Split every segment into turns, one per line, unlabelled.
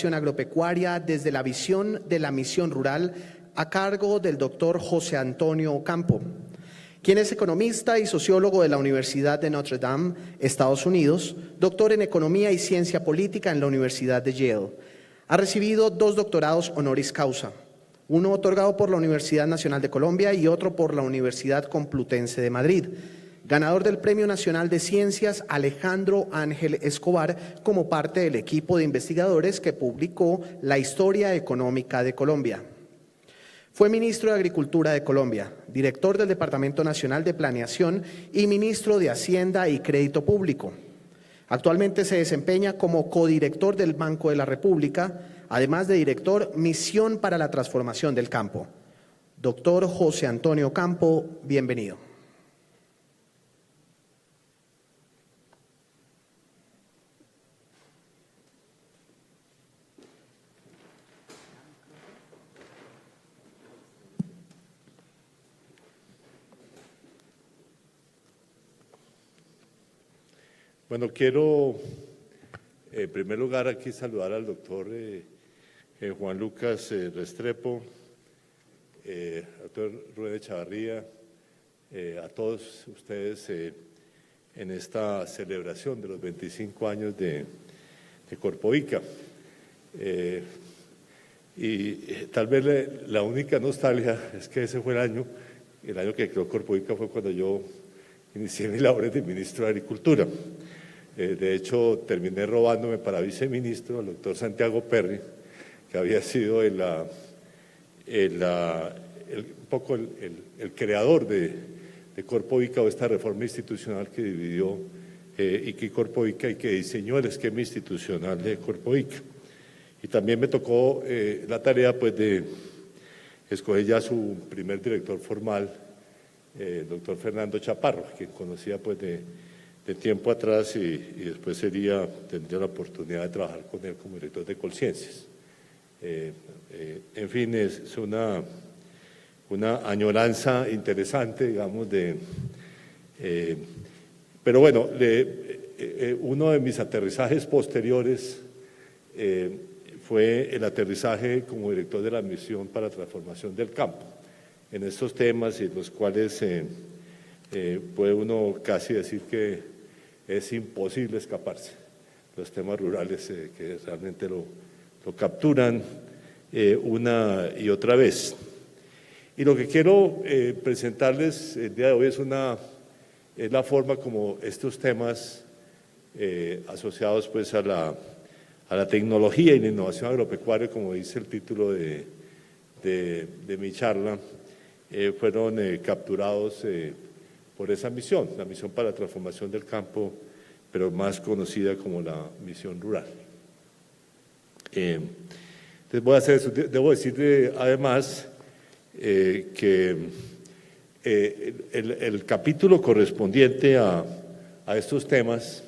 agropecuaria desde la visión de la misión rural a cargo del doctor José Antonio Ocampo, quien es economista y sociólogo de la Universidad de Notre Dame, Estados Unidos, doctor en Economía y Ciencia Política en la Universidad de Yale. Ha recibido 2 doctorados honoris causa, uno otorgado por la Universidad Nacional de Colombia y otro por la Universidad Complutense de Madrid. Ganador del Premio Nacional de Ciencias Alejandro Ángel Escobar como parte del equipo de investigadores que publicó La Historia Económica de Colombia. Fue ministro de Agricultura de Colombia, director del Departamento Nacional de Planeación y ministro de Hacienda y Crédito Público. Actualmente se desempeña como codirector del Banco de la República, además de director Misión para la Transformación del Campo. Doctor José Antonio Ocampo, bienvenido.
Bueno, quiero en primer lugar aquí saludar al doctor Juan Lucas Restrepo, al doctor Rubén Echavarría, a todos ustedes en esta celebración de los 25 años de Corpovica. Y tal vez la única nostalgia es que ese fue el año que creó Corpovica fue cuando yo inicié mis labores de ministro de Agricultura. De hecho, terminé robándome para viceministro al doctor Santiago Perry, que había sido un poco el creador de Corpovica, o esta reforma institucional que dividió Corpovica y que diseñó el esquema institucional de Corpovica. Y también me tocó la tarea pues, de escoger ya su primer director formal, el doctor Fernando Chaparro, que conocía pues, de tiempo atrás y después tendría la oportunidad de trabajar con él como director de Colciencias. En fin, es una añoranza interesante, digamos, pero bueno, uno de mis aterrizajes posteriores fue el aterrizaje como director de la Misión para la Transformación del Campo, en estos temas en los cuales puede uno casi decir que es imposible escaparse. Los temas rurales que realmente lo capturan una y otra vez. Y lo que quiero presentarles el día de hoy es la forma como estos temas asociados pues a la tecnología y la innovación agropecuaria, como dice el título de mi charla, fueron capturados por esa misión, la Misión para la Transformación del Campo, pero más conocida como la Misión Rural. Debo decir además que el capítulo correspondiente a estos temas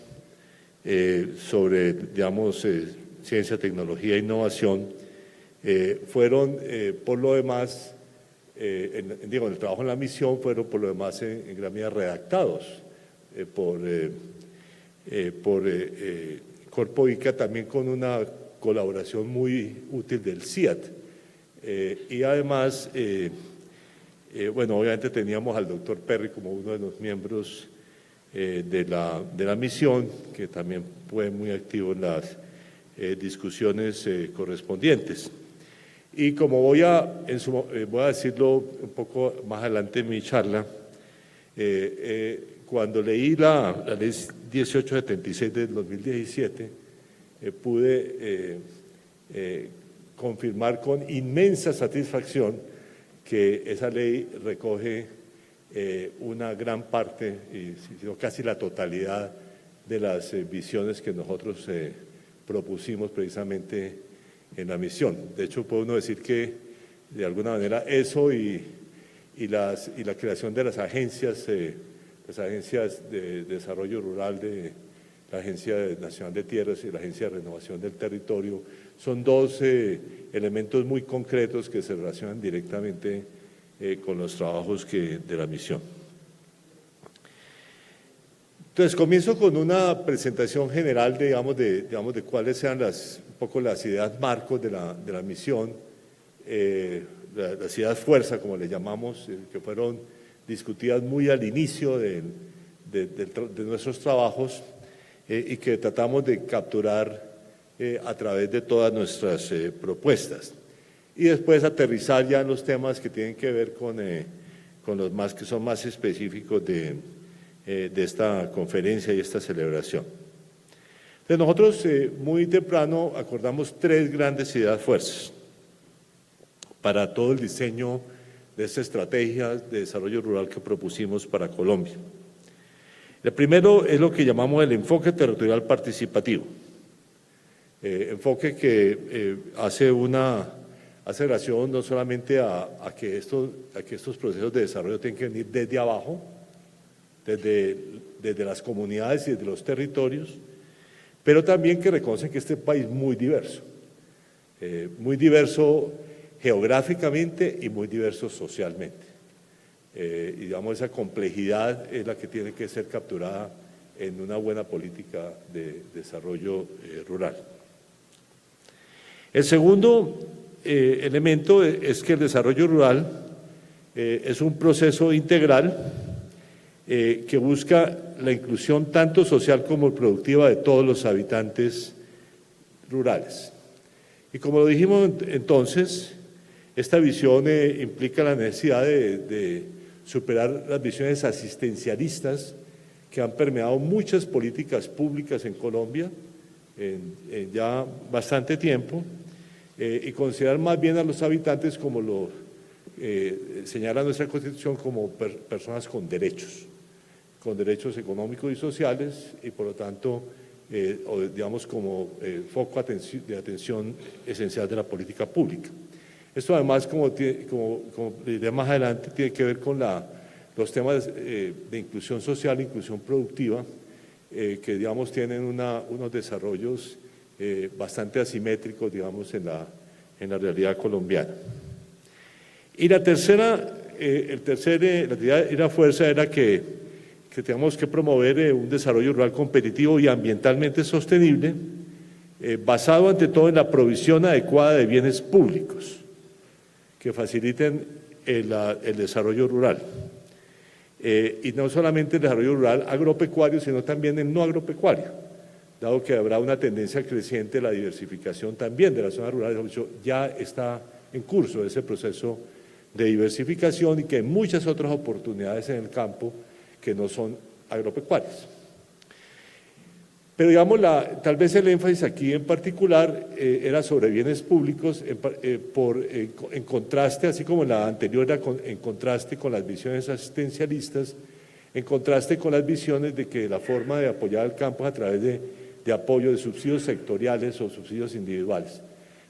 sobre, digamos, ciencia, tecnología e innovación, fueron por lo demás, el trabajo en la misión fueron por lo demás en gran medida redactados por Corpovica, también con una colaboración muy útil del CIAT. Y además, bueno, obviamente teníamos al doctor Perry como uno de los miembros de la misión, que también fue muy activo en las discusiones correspondientes. Y como voy a decirlo un poco más adelante en mi charla, cuando leí la ley 1876 del 2017, pude confirmar con inmensa satisfacción que esa ley recoge una gran parte, sino casi la totalidad de las visiones que nosotros propusimos precisamente en la misión. De hecho, puede uno decir que de alguna manera eso y la creación de las agencias de desarrollo rural, de la Agencia Nacional de Tierras y la Agencia de Renovación del Territorio, son 2 elementos muy concretos que se relacionan directamente con los trabajos de la misión. Entonces, comienzo con una presentación general, de cuáles sean un poco las ideas marcos de la misión, las ideas fuerza, como le llamamos, que fueron discutidas muy al inicio de nuestros trabajos y que tratamos de capturar a través de todas nuestras propuestas. Y después aterrizar ya en los temas que tienen que ver con los que son más específicos de esta conferencia y esta celebración. Entonces nosotros muy temprano acordamos 3 grandes ideas fuerzas para todo el diseño de esta estrategia de desarrollo rural que propusimos para Colombia. El primero es lo que llamamos el enfoque territorial participativo, enfoque que hace relación no solamente a que estos procesos de desarrollo tienen que venir desde abajo, desde las comunidades y desde los territorios, pero también que reconocen que este país es muy diverso geográficamente y muy diverso socialmente. Y digamos, esa complejidad es la que tiene que ser capturada en una buena política de desarrollo rural. El segundo elemento es que el desarrollo rural es un proceso integral que busca la inclusión tanto social como productiva de todos los habitantes rurales. Y como lo dijimos entonces, esta visión implica la necesidad de superar las visiones asistencialistas que han permeado muchas políticas públicas en Colombia en ya bastante tiempo y considerar más bien a los habitantes, como lo señala nuestra Constitución, como personas con derechos económicos y sociales y por lo tanto, digamos, como foco de atención esencial de la política pública. Esto además, como diré más adelante, tiene que ver con los temas de inclusión social e inclusión productiva, que digamos tienen unos desarrollos bastante asimétricos, digamos, en la realidad colombiana. Y la tercera fuerza era que tenemos que promover un desarrollo rural competitivo y ambientalmente sostenible, basado ante todo en la provisión adecuada de bienes públicos que faciliten el desarrollo rural. Y no solamente el desarrollo rural agropecuario, sino también el no agropecuario, dado que habrá una tendencia creciente de la diversificación también de las zonas rurales. Ya está en curso ese proceso de diversificación y que hay muchas otras oportunidades en el campo que no son agropecuarias. Pero digamos, tal vez el énfasis aquí en particular era sobre bienes públicos, en contraste, así como en la anterior era en contraste con las visiones asistencialistas, en contraste con las visiones de que la forma de apoyar al campo es a través de apoyo de subsidios sectoriales o subsidios individuales.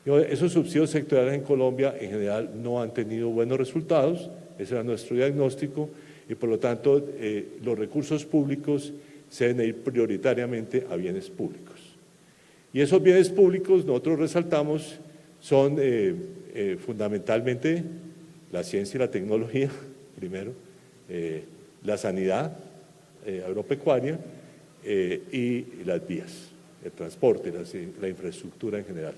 Esos subsidios sectoriales en Colombia en general no han tenido buenos resultados, ese era nuestro diagnóstico, y por lo tanto los recursos públicos se deben ir prioritariamente a bienes públicos. Y esos bienes públicos, nosotros resaltamos, son fundamentalmente la ciencia y la tecnología, primero, la sanidad agropecuaria y las vías, el transporte, la infraestructura en general.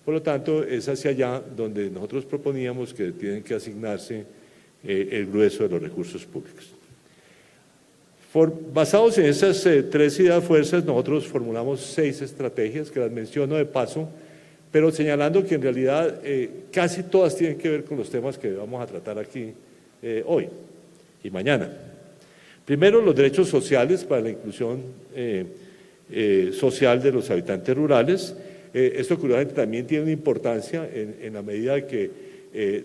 Por lo tanto, es hacia allá donde nosotros proponíamos que tienen que asignarse el grueso de los recursos públicos. Basados en esas 3 ideas fuerzas, nosotros formulamos 6 estrategias que las menciono de paso, pero señalando que en realidad casi todas tienen que ver con los temas que vamos a tratar aquí hoy y mañana. Primero, los derechos sociales para la inclusión social de los habitantes rurales. Esto curiosamente también tiene una importancia en la medida de que,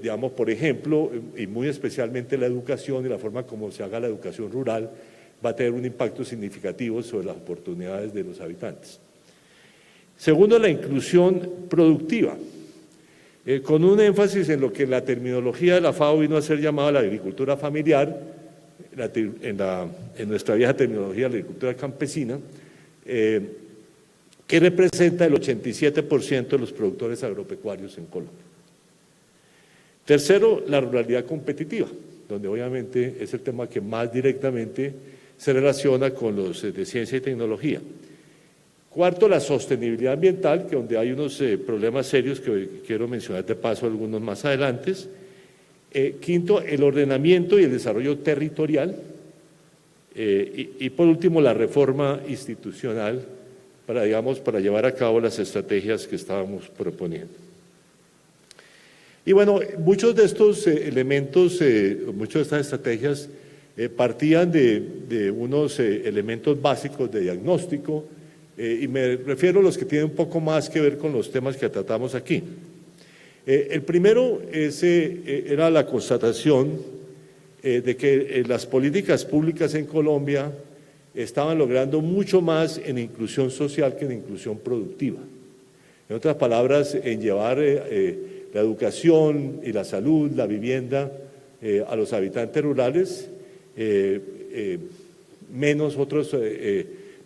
digamos, por ejemplo, y muy especialmente la educación y la forma como se haga la educación rural, va a tener un impacto significativo sobre las oportunidades de los habitantes. Segundo, la inclusión productiva, con un énfasis en lo que en la terminología de la FAO vino a ser llamada la agricultura familiar, en nuestra vieja terminología la agricultura campesina, que representa el 87% de los productores agropecuarios en Colombia. Tercero, la ruralidad competitiva, donde obviamente es el tema que más directamente se relaciona con los de ciencia y tecnología. Cuarto, la sostenibilidad ambiental, que donde hay unos problemas serios que quiero mencionar de paso algunos más adelante. Quinto, el ordenamiento y el desarrollo territorial. Y por último, la reforma institucional para llevar a cabo las estrategias que estábamos proponiendo. Y bueno, muchos de estos elementos, muchas de estas estrategias partían de unos elementos básicos de diagnóstico, y me refiero a los que tienen un poco más que ver con los temas que tratamos aquí. El primero era la constatación de que las políticas públicas en Colombia estaban logrando mucho más en inclusión social que en inclusión productiva. En otras palabras, en llevar la educación y la salud, la vivienda a los habitantes rurales, menos otros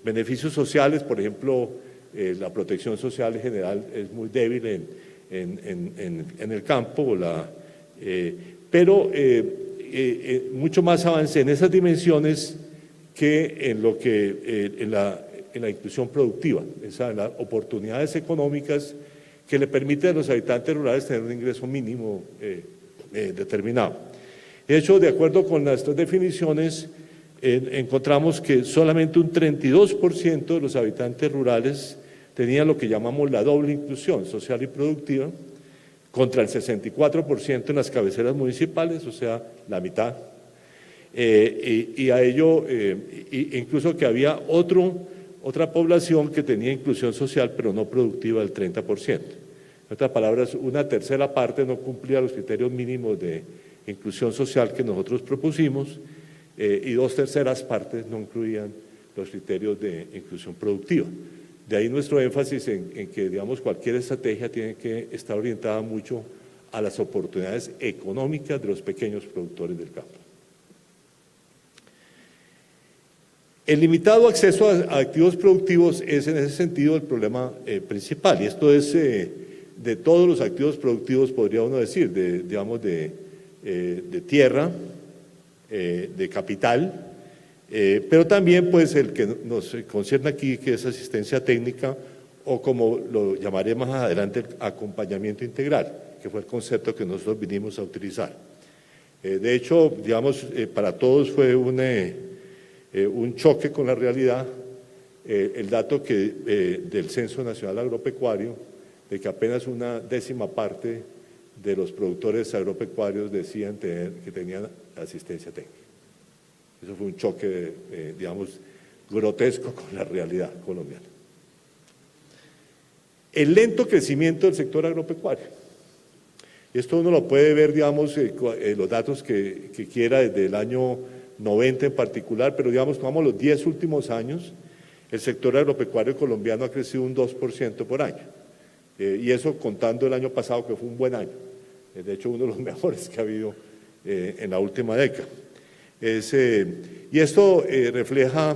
beneficios sociales, por ejemplo, la protección social en general es muy débil en el campo, pero mucho más avance en esas dimensiones que en lo que en la inclusión productiva, las oportunidades económicas que le permiten a los habitantes rurales tener un ingreso mínimo determinado. De hecho, de acuerdo con las tres definiciones, encontramos que solamente un 32% de los habitantes rurales tenían lo que llamamos la doble inclusión social y productiva, contra el 64% en las cabeceras municipales, o sea, la mitad. Y a ello, incluso que había otra población que tenía inclusión social, pero no productiva, del 30%. En otras palabras, una tercera parte no cumplía los criterios mínimos de inclusión social que nosotros propusimos, y 2/3 partes no incluían los criterios de inclusión productiva. De ahí nuestro énfasis en que, digamos, cualquier estrategia tiene que estar orientada mucho a las oportunidades económicas de los pequeños productores del campo. El limitado acceso a activos productivos es en ese sentido el problema principal, y esto es de todos los activos productivos, podría uno decir, de tierra, de capital, pero también pues el que nos concierne aquí, que es asistencia técnica, o como lo llamaré más adelante, el acompañamiento integral, que fue el concepto que nosotros vinimos a utilizar. De hecho, digamos, para todos fue un choque con la realidad, el dato del Censo Nacional Agropecuario, de que apenas una décima parte de los productores agropecuarios decían que tenían asistencia técnica. Eso fue un choque, digamos, grotesco con la realidad colombiana. El lento crecimiento del sector agropecuario. Esto uno lo puede ver, digamos, los datos que quiera desde el año 90 en particular, pero digamos, tomamos los 10 últimos años, el sector agropecuario colombiano ha crecido un 2% por año. Y eso contando el año pasado, que fue un buen año. De hecho, uno de los mejores que ha habido en la última década. Y esto refleja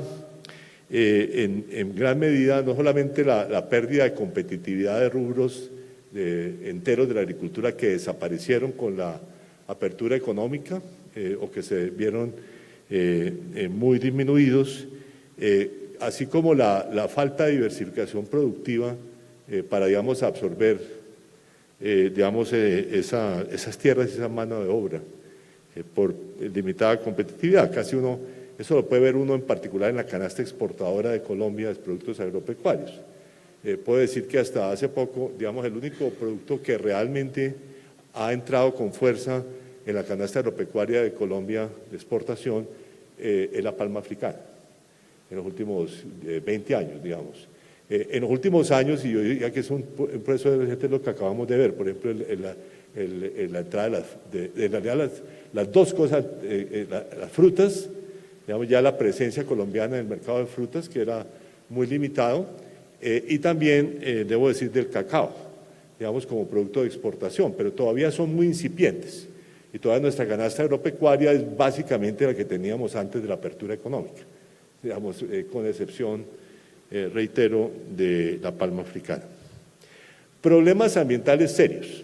en gran medida no solamente la pérdida de competitividad de rubros enteros de la agricultura que desaparecieron con la apertura económica o que se vieron muy disminuidos, así como la falta de diversificación productiva para, digamos, absorber digamos, esas tierras y esa mano de obra por limitada competitividad. Casi eso lo puede ver uno en particular en la canasta exportadora de Colombia de productos agropecuarios. Puedo decir que hasta hace poco, digamos, el único producto que realmente ha entrado con fuerza en la canasta agropecuaria de Colombia de exportación es la palma africana, en los últimos 20 años, digamos. En los últimos años, y yo diría que es un proceso de gente lo que acabamos de ver, por ejemplo, la entrada de las dos cosas, las frutas, digamos, ya la presencia colombiana en el mercado de frutas, que era muy limitado, y también, debo decir, del cacao, digamos, como producto de exportación, pero todavía son muy incipientes, y toda nuestra canasta agropecuaria es básicamente la que teníamos antes de la apertura económica, digamos, con excepción, reitero, de la palma africana. Problemas ambientales serios,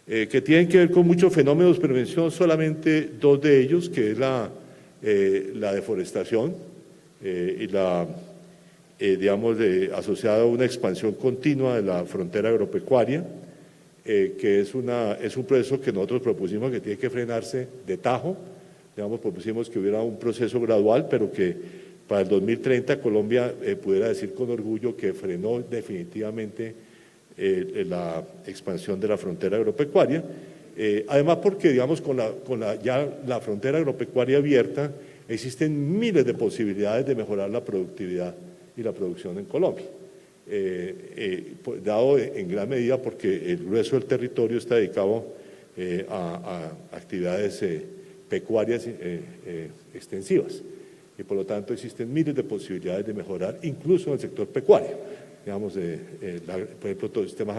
que tienen que ver con muchos fenómenos, pero menciono solamente dos de ellos, que es la deforestación y la, digamos, asociada a una expansión continua de la frontera agropecuaria, que es un proceso que nosotros propusimos que tiene que frenarse de tajo. Digamos, propusimos que hubiera un proceso gradual, pero que para el 2030 Colombia pudiera decir con orgullo que frenó definitivamente la expansión de la frontera agropecuaria. Además porque, digamos, con ya la frontera agropecuaria abierta, existen miles de posibilidades de mejorar la productividad y la producción en Colombia. Dado en gran medida porque el grueso del territorio está dedicado a actividades pecuarias extensivas y por lo tanto existen miles de posibilidades de mejorar incluso en el sector pecuario, digamos, por ejemplo, todos los sistemas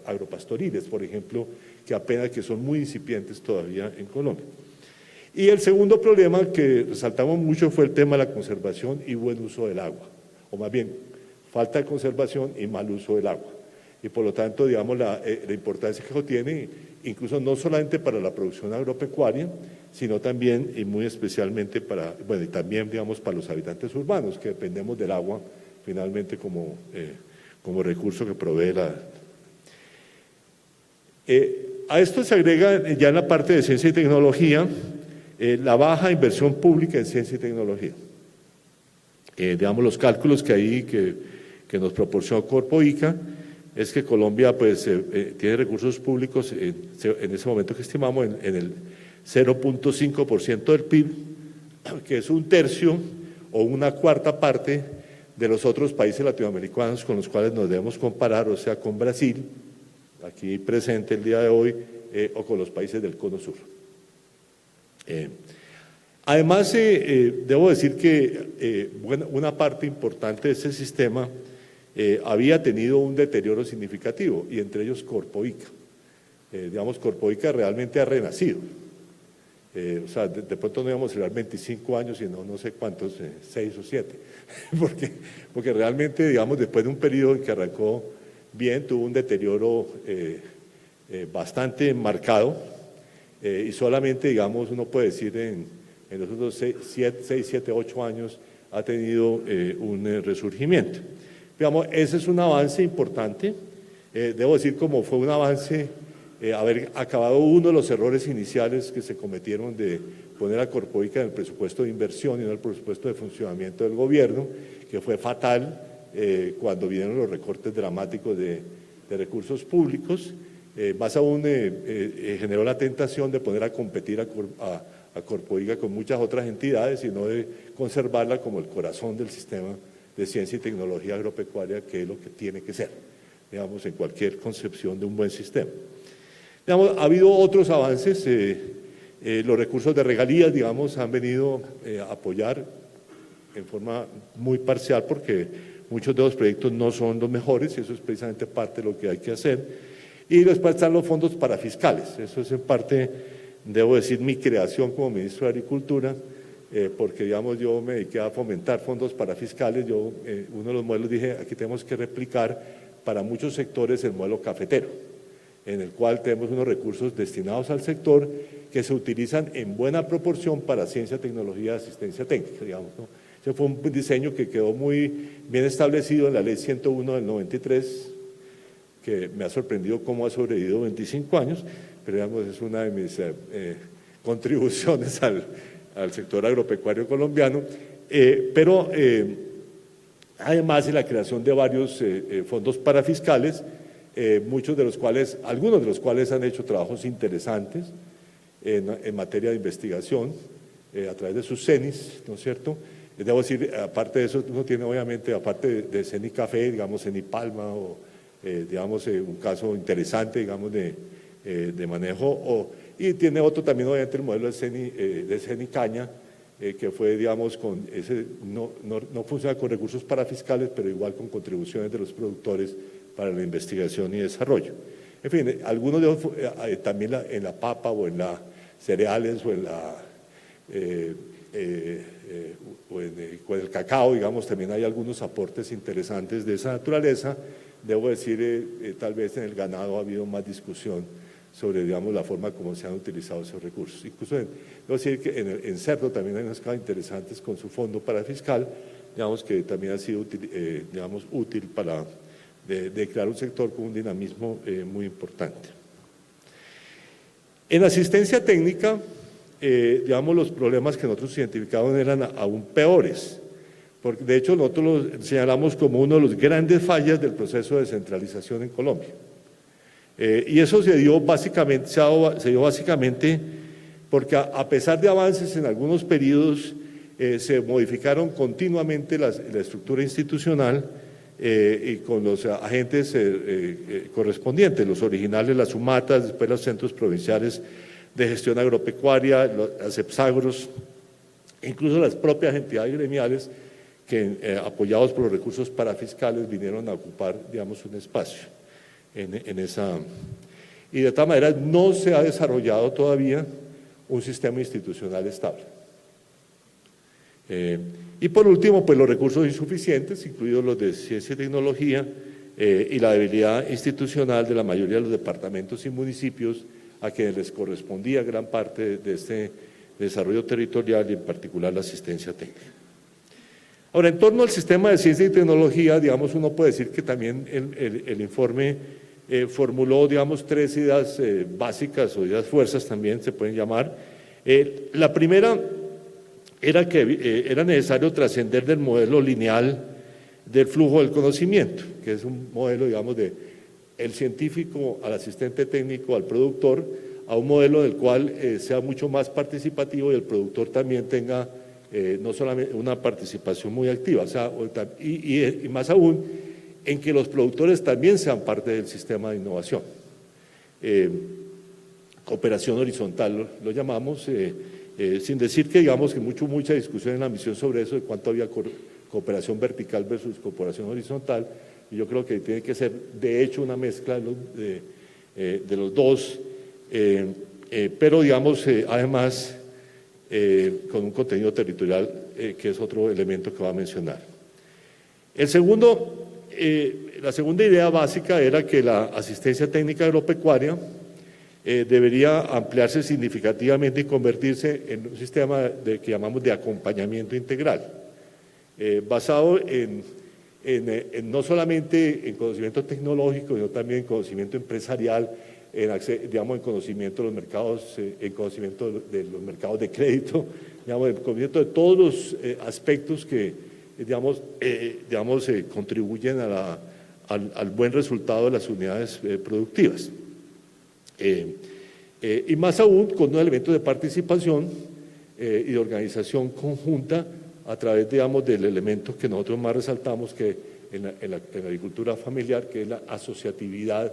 agropastoriles, por ejemplo, que son muy incipientes todavía en Colombia. Y el segundo problema que resaltamos mucho fue el tema de la conservación y buen uso del agua, o más bien, falta de conservación y mal uso del agua. Y por lo tanto, digamos, la importancia que eso tiene, incluso no solamente para la producción agropecuaria, sino también y muy especialmente para, bueno, y también, digamos, para los habitantes urbanos, que dependemos del agua finalmente como recurso que provee a esto se agrega ya en la parte de ciencia y tecnología, la baja inversión pública en ciencia y tecnología. Digamos, los cálculos que nos proporcionó Corpo ICA es que Colombia pues, tiene recursos públicos en ese momento que estimamos en el 0.5% del PIB, que es un tercio o una cuarta parte de los otros países latinoamericanos con los cuales nos debemos comparar, o sea, con Brasil, aquí presente el día de hoy, o con los países del Cono Sur. Además, debo decir que una parte importante de ese sistema había tenido un deterioro significativo, y entre ellos Corpo ICA. Digamos, Corpo ICA realmente ha renacido. O sea, de pronto no íbamos a celebrar 25 años, sino no sé cuántos, 6 o 7, porque realmente, digamos, después de un periodo en que arrancó bien, tuvo un deterioro bastante marcado, y solamente, digamos, uno puede decir en los últimos 6, 7, 8 años ha tenido un resurgimiento. Digamos, ese es un avance importante, debo decir como fue un avance haber acabado uno de los errores iniciales que se cometieron de poner a Corpo ICA en el presupuesto de inversión y no en el presupuesto de funcionamiento del gobierno, que fue fatal cuando vinieron los recortes dramáticos de recursos públicos. Más aún generó la tentación de poner a competir a Corpo ICA con muchas otras entidades y no de conservarla como el corazón del sistema de ciencia y tecnología agropecuaria, que es lo que tiene que ser, digamos, en cualquier concepción de un buen sistema. Digamos, ha habido otros avances, los recursos de regalías, digamos, han venido a apoyar en forma muy parcial porque muchos de los proyectos no son los mejores y eso es precisamente parte de lo que hay que hacer. Y después están los fondos parafiscales, eso es en parte, debo decir, mi creación como ministro de Agricultura, porque, digamos, yo me dediqué a fomentar fondos parafiscales. Uno de los modelos dije, aquí tenemos que replicar para muchos sectores el modelo cafetero, en el cual tenemos unos recursos destinados al sector que se utilizan en buena proporción para ciencia, tecnología y asistencia técnica, digamos, ¿no? Ese fue un diseño que quedó muy bien establecido en la Ley 101 del 93, que me ha sorprendido cómo ha sobrevivido 25 años, pero, digamos, es una de mis contribuciones al sector agropecuario colombiano, pero además de la creación de varios fondos parafiscales, algunos de los cuales han hecho trabajos interesantes en materia de investigación a través de sus CENIs, ¿no es cierto? Debo decir, aparte de eso, uno tiene obviamente, aparte de CENI Café, digamos, CENI Palma, o digamos, un caso interesante, digamos, de manejo, y tiene otro también, obviamente, el modelo de CENI Caña, que fue, digamos, no funciona con recursos parafiscales, pero igual con contribuciones de los productores para la investigación y desarrollo. En fin, algunos de ellos también en la papa o en las cereales o en el cacao, digamos, también hay algunos aportes interesantes de esa naturaleza. Debo decir, tal vez en el ganado ha habido más discusión sobre, digamos, la forma como se han utilizado esos recursos. Incluso, debo decir que en Cerdo también hay unas cosas interesantes con su fondo parafiscal, digamos, que también ha sido útil, digamos, útil para de crear un sector con un dinamismo muy importante. En asistencia técnica, digamos, los problemas que nosotros identificamos eran aún peores, porque de hecho nosotros los señalamos como uno de los grandes fallas del proceso de descentralización en Colombia. Y eso se dio básicamente porque a pesar de avances en algunos periodos, se modificaron continuamente la estructura institucional y con los agentes correspondientes, los originales, las SUMATAs, después los centros provinciales de gestión agropecuaria, las EPSAGROS, incluso las propias entidades gremiales que, apoyados por los recursos parafiscales, vinieron a ocupar, digamos, un espacio en esa. Y de tal manera no se ha desarrollado todavía un sistema institucional estable. Y por último, pues los recursos insuficientes, incluidos los de ciencia y tecnología, y la debilidad institucional de la mayoría de los departamentos y municipios a quienes les correspondía gran parte de este desarrollo territorial y en particular la asistencia técnica. Ahora, en torno al sistema de ciencia y tecnología, digamos, uno puede decir que también el informe formuló, digamos, tres ideas básicas o ideas fuerzas también se pueden llamar. La primera era que era necesario trascender del modelo lineal del flujo del conocimiento, que es un modelo, digamos, de el científico al asistente técnico al productor, a un modelo del cual sea mucho más participativo y el productor también tenga no solamente una participación muy activa, o sea, y más aún en que los productores también sean parte del sistema de innovación. Cooperación horizontal lo llamamos, sin decir que digamos que mucha discusión en la misión sobre eso, de cuánto había cooperación vertical versus cooperación horizontal, y yo creo que tiene que ser de hecho una mezcla de los dos, pero digamos además con un contenido territorial que es otro elemento que va a mencionar. La segunda idea básica era que la asistencia técnica agropecuaria debería ampliarse significativamente y convertirse en un sistema que llamamos de acompañamiento integral, basado no solamente en conocimiento tecnológico, sino también en conocimiento empresarial, digamos, en conocimiento de los mercados, en conocimiento de los mercados de crédito, digamos, en conocimiento de todos los aspectos que, digamos, contribuyen al buen resultado de las unidades productivas. Y más aún con un elemento de participación y de organización conjunta a través, digamos, del elemento que nosotros más resaltamos que en la agricultura familiar, que es la asociatividad,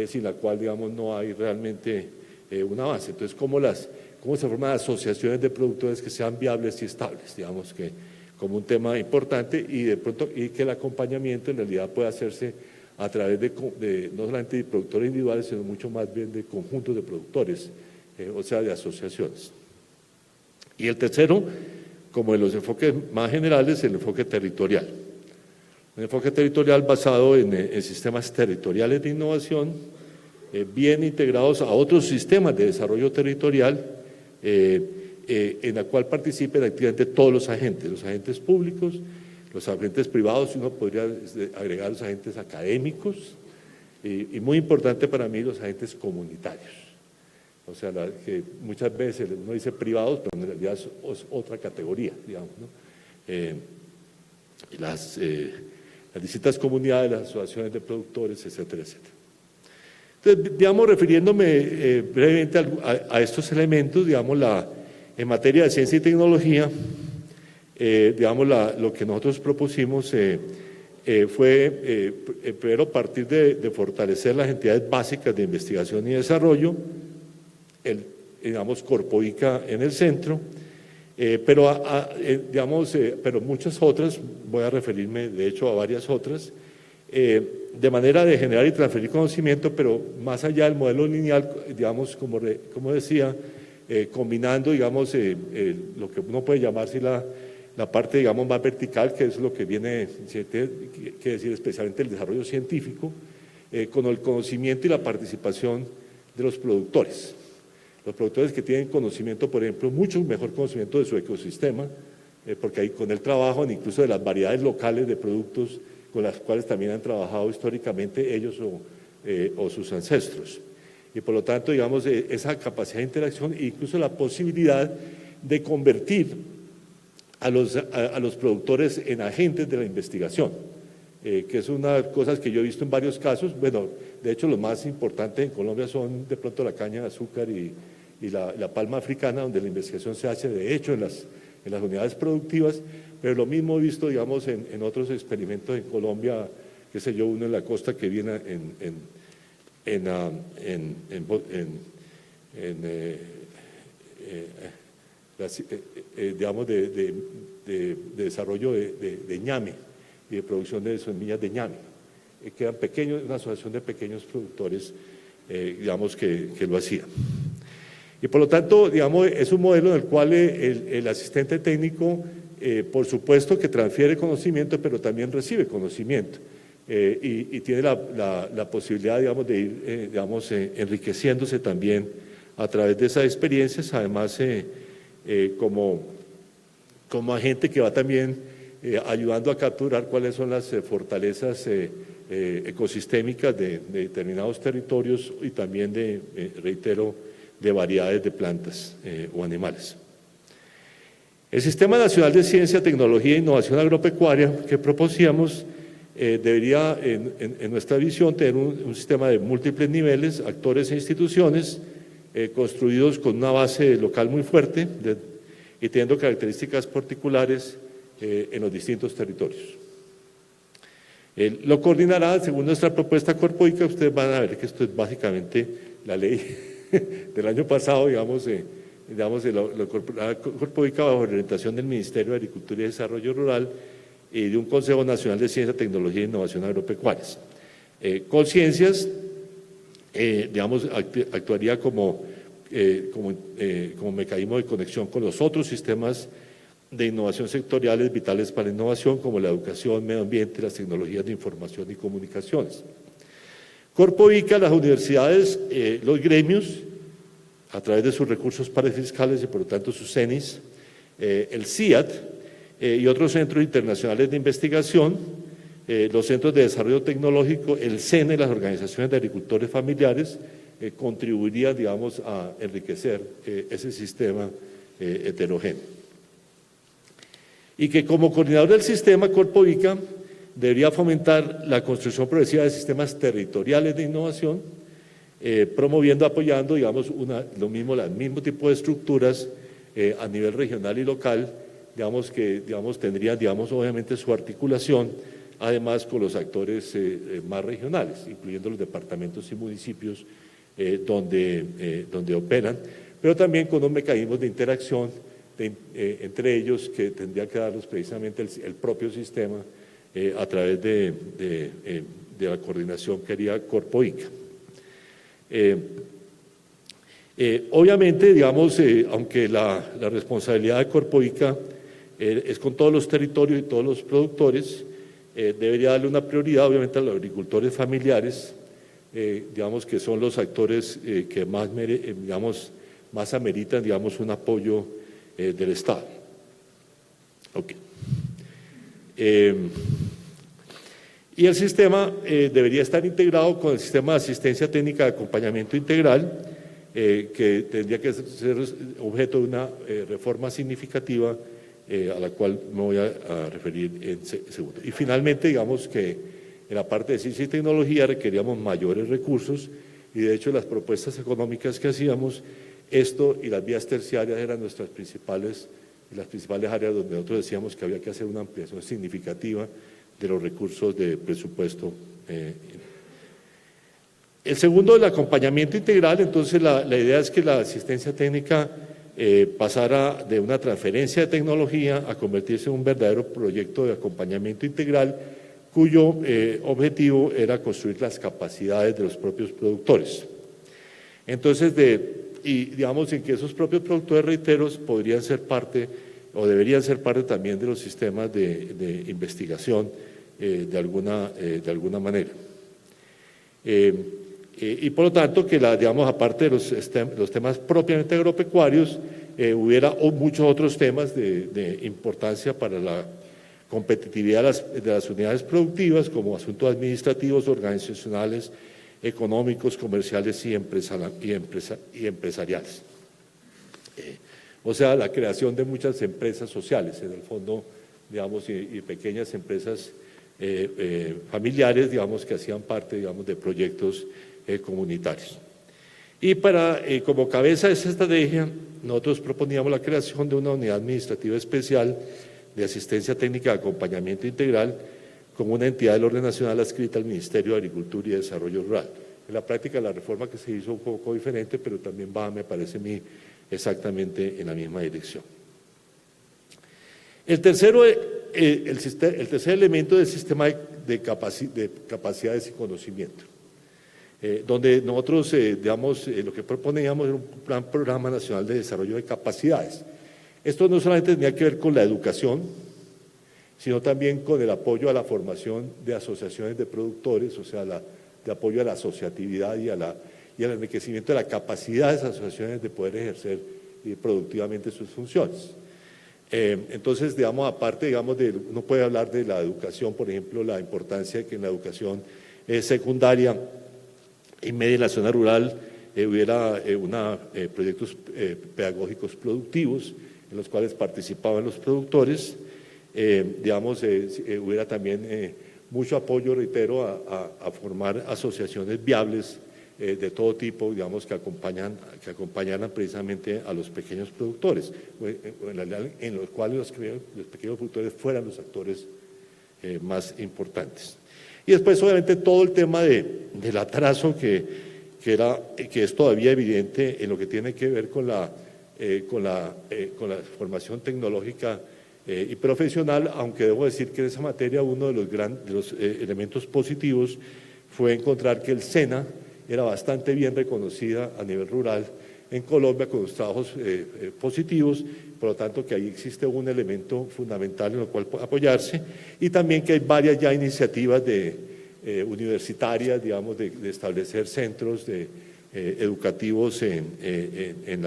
sin la cual, digamos, no hay realmente un avance. Entonces, ¿cómo se forman asociaciones de productores que sean viables y estables? Digamos que como un tema importante y de pronto y que el acompañamiento en realidad pueda hacerse a través de no solamente de productores individuales, sino mucho más bien de conjuntos de productores, o sea, de asociaciones. Y el tercero, como de los enfoques más generales, el enfoque territorial. Un enfoque territorial basado en sistemas territoriales de innovación, bien integrados a otros sistemas de desarrollo territorial, en la cual participen activamente todos los agentes públicos, los agentes privados, uno podría agregar los agentes académicos, y muy importante para mí los agentes comunitarios. O sea, que muchas veces uno dice privados, pero en realidad es otra categoría, digamos, ¿no? Las distintas comunidades, las asociaciones de productores, etcétera, etcétera. Entonces, digamos, refiriéndome brevemente a estos elementos, digamos, en materia de ciencia y tecnología, digamos, lo que nosotros propusimos fue primero partir de fortalecer las entidades básicas de investigación y desarrollo, digamos, Corpoica en el centro, pero muchas otras, voy a referirme de hecho a varias otras, de manera de generar y transferir conocimiento, pero más allá del modelo lineal, digamos, como decía, combinando, digamos, lo que uno puede llamar la parte, digamos, más vertical, que es lo que viene, que decir especialmente el desarrollo científico, con el conocimiento y la participación, de los productores. Los productores que tienen conocimiento, por ejemplo, mucho mejor conocimiento de su ecosistema, porque ahí con el trabajo, incluso de las variedades locales de productos con las cuales también han trabajado históricamente ellos o sus ancestros. Y por lo tanto, digamos, esa capacidad de interacción e incluso la posibilidad de convertir a los productores en agentes de la investigación, que es una de las cosas que yo he visto en varios casos. Bueno, de hecho, los más importantes en Colombia son de pronto la caña de azúcar y la palma africana, donde la investigación se hace de hecho en las unidades productivas, pero lo mismo he visto, digamos, en otros experimentos en Colombia, qué sé yo, uno en la costa que viene digamos, de desarrollo de ñame y de producción de semillas de ñame. Quedan pequeños, una asociación de pequeños productores, digamos, que lo hacían. Y por lo tanto, digamos, es un modelo en el cual el asistente técnico, por supuesto que transfiere conocimiento, pero también recibe conocimiento. Y tiene la posibilidad, digamos, de ir, digamos, enriqueciéndose también a través de esas experiencias, además como agente que va también ayudando a capturar cuáles son las fortalezas ecosistémicas de determinados territorios y también reitero, de variedades de plantas o animales. El Sistema Nacional de Ciencia, Tecnología e Innovación Agropecuaria que propusimos debería, en nuestra visión, tener un sistema de múltiples niveles, actores e instituciones, construidos con una base local muy fuerte y teniendo características particulares en los distintos territorios. Lo coordinará, según nuestra propuesta Corpoica. Ustedes van a ver que esto es básicamente la ley del año pasado, digamos, Corpoica bajo la orientación del Ministerio de Agricultura y Desarrollo Rural y de un Consejo Nacional de Ciencia, Tecnología e Innovación Agropecuarias. Colciencias, digamos, actuaría como mecanismo de conexión con los otros sistemas de innovación sectoriales vitales para la innovación, como la educación, medio ambiente, las tecnologías de información y comunicaciones. Corpoica, las universidades, los gremios, a través de sus recursos parafiscales y por lo tanto sus CENIs, el CIAT y otros centros internacionales de investigación, los centros de desarrollo tecnológico, el CENE, las organizaciones de agricultores familiares, contribuirían, digamos, a enriquecer ese sistema heterogéneo. Y que como coordinador del sistema, Corpoica debería fomentar la construcción progresiva de sistemas territoriales de innovación, promoviendo, apoyando, digamos, el mismo tipo de estructuras a nivel regional y local, digamos, que tendrían, digamos, obviamente su articulación, además con los actores más regionales, incluyendo los departamentos y municipios donde operan, pero también con unos mecanismos de interacción entre ellos que tendría que darlos precisamente el propio sistema a través de la coordinación que haría Corpoica. Obviamente, digamos, aunque la responsabilidad de Corpoica es con todos los territorios y todos los productores, debería darle una prioridad, obviamente, a los agricultores familiares, digamos, que son los actores que más ameritan, digamos, un apoyo del Estado. Okay. Y el sistema debería estar integrado con el sistema de asistencia técnica de acompañamiento integral, que tendría que ser objeto de una reforma significativa a la cual me voy a referir en segundo. Y finalmente, digamos que en la parte de ciencia y tecnología requeríamos mayores recursos y de hecho las propuestas económicas que hacíamos, esto y las vías terciarias eran las principales áreas donde nosotros decíamos que había que hacer una ampliación significativa de los recursos de presupuesto. El segundo, el acompañamiento integral. Entonces la idea es que la asistencia técnica pasara de una transferencia de tecnología a convertirse en un verdadero proyecto de acompañamiento integral cuyo objetivo era construir las capacidades de los propios productores. Entonces, digamos en que esos propios productores, reiteros, podrían ser parte o deberían ser parte también de los sistemas de investigación de alguna manera. Y por lo tanto, que digamos, aparte de los temas propiamente agropecuarios, hubiera muchos otros temas de importancia para la competitividad de las unidades productivas, como asuntos administrativos, organizacionales, económicos, comerciales y empresariales. O sea, la creación de muchas empresas sociales, en el fondo, digamos, y pequeñas empresas familiares, digamos, que hacían parte, digamos, de proyectos comunitarios. Y como cabeza de esa estrategia, nosotros proponíamos la creación de una unidad administrativa especial de asistencia técnica de acompañamiento integral como una entidad del orden nacional adscrita al Ministerio de Agricultura y Desarrollo Rural. En la práctica la reforma que se hizo un poco diferente, pero también va, me parece a mí, exactamente en la misma dirección. El tercer elemento del sistema de capacidades y conocimiento, donde nosotros, digamos, lo que proponíamos era un programa nacional de desarrollo de capacidades. Esto no solamente tenía que ver con la educación, sino también con el apoyo a la formación de asociaciones de productores, o sea, de apoyo a la asociatividad y al enriquecimiento de la capacidad de esas asociaciones de poder ejercer productivamente sus funciones. Entonces, digamos, aparte, digamos, uno puede hablar de la educación, por ejemplo, la importancia de que en la educación secundaria y media en la zona rural hubiera proyectos pedagógicos productivos en los cuales participaban los productores, digamos, hubiera también mucho apoyo, reitero, a formar asociaciones viables de todo tipo, digamos, que acompañaran precisamente a los pequeños productores, en los cuales los pequeños productores fueran los actores más importantes. Y después, obviamente, todo el tema del atraso que es todavía evidente en lo que tiene que ver con la formación tecnológica y profesional, aunque debo decir que en esa materia uno de los elementos positivos fue encontrar que el SENA era bastante bien reconocida a nivel rural en Colombia con los trabajos positivos, por lo tanto que ahí existe un elemento fundamental en el cual apoyarse, y también que hay varias ya iniciativas universitarias, digamos, de establecer centros educativos en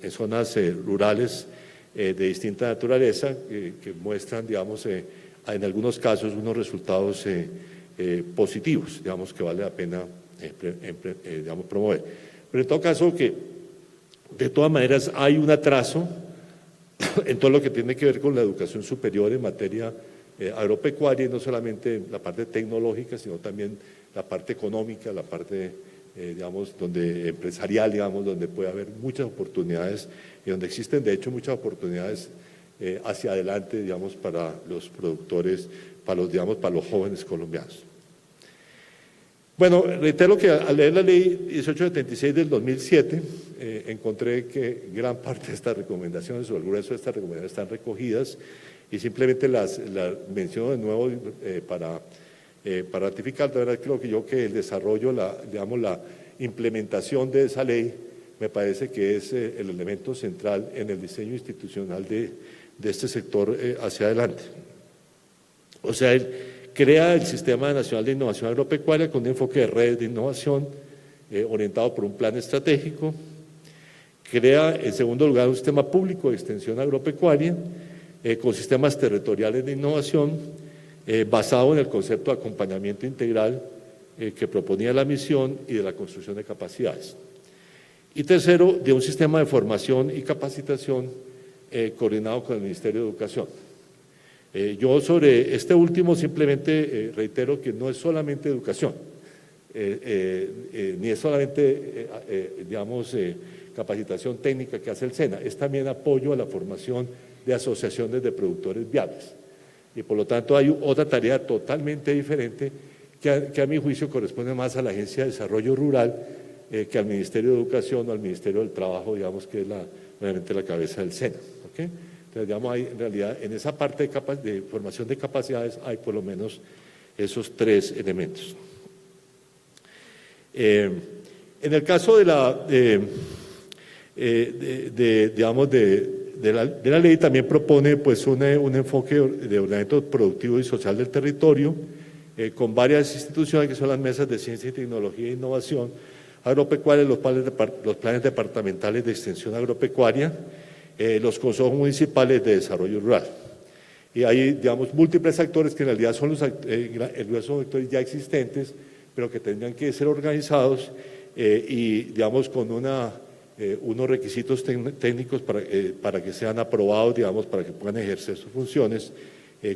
zonas rurales de distinta naturaleza que muestran, digamos, en algunos casos unos resultados positivos, digamos, que vale la pena digamos, promover. Pero en todo caso que de todas maneras hay un atraso en todo lo que tiene que ver con la educación superior en materia agropecuaria, y no solamente la parte tecnológica, sino también la parte económica, la parte digamos, empresarial, digamos, donde puede haber muchas oportunidades y donde existen de hecho muchas oportunidades hacia adelante, digamos, para los productores, para los jóvenes colombianos. Bueno, reitero que al leer la ley 1876 del 2007, encontré que gran parte de estas recomendaciones o el grueso de estas recomendaciones están recogidas y simplemente las menciono de nuevo para ratificar. De verdad creo que el desarrollo, digamos, la implementación de esa ley me parece que es el elemento central en el diseño institucional de este sector hacia adelante. O sea, crea el Sistema Nacional de Innovación Agropecuaria con un enfoque de redes de innovación orientado por un plan estratégico. Crea, en segundo lugar, un sistema público de extensión agropecuaria con sistemas territoriales de innovación basado en el concepto de acompañamiento integral que proponía la misión y de la construcción de capacidades. Y tercero, de un sistema de formación y capacitación coordinado con el Ministerio de Educación. Yo sobre este último simplemente reitero que no es solamente educación, ni es solamente, digamos, capacitación técnica que hace el SENA, es también apoyo a la formación de asociaciones de productores viables. Y por lo tanto hay otra tarea totalmente diferente que a mi juicio corresponde más a la Agencia de Desarrollo Rural que al Ministerio de Educación o al Ministerio del Trabajo, digamos, que es obviamente la cabeza del SENA. ¿Okay? Entonces, digamos, hay, en realidad, en esa parte de formación de capacidades hay por lo menos esos tres elementos. En el caso de la ley también propone pues, un enfoque de ordenamiento productivo y social del territorio, con varias instituciones que son las mesas de ciencia y tecnología e innovación agropecuaria, los planes departamentales de extensión agropecuaria, los consejos municipales de desarrollo rural. Y hay, digamos, múltiples actores que en realidad son los actores ya existentes, pero que tendrían que ser organizados y, digamos, con unos requisitos técnicos para que sean aprobados, digamos, para que puedan ejercer sus funciones,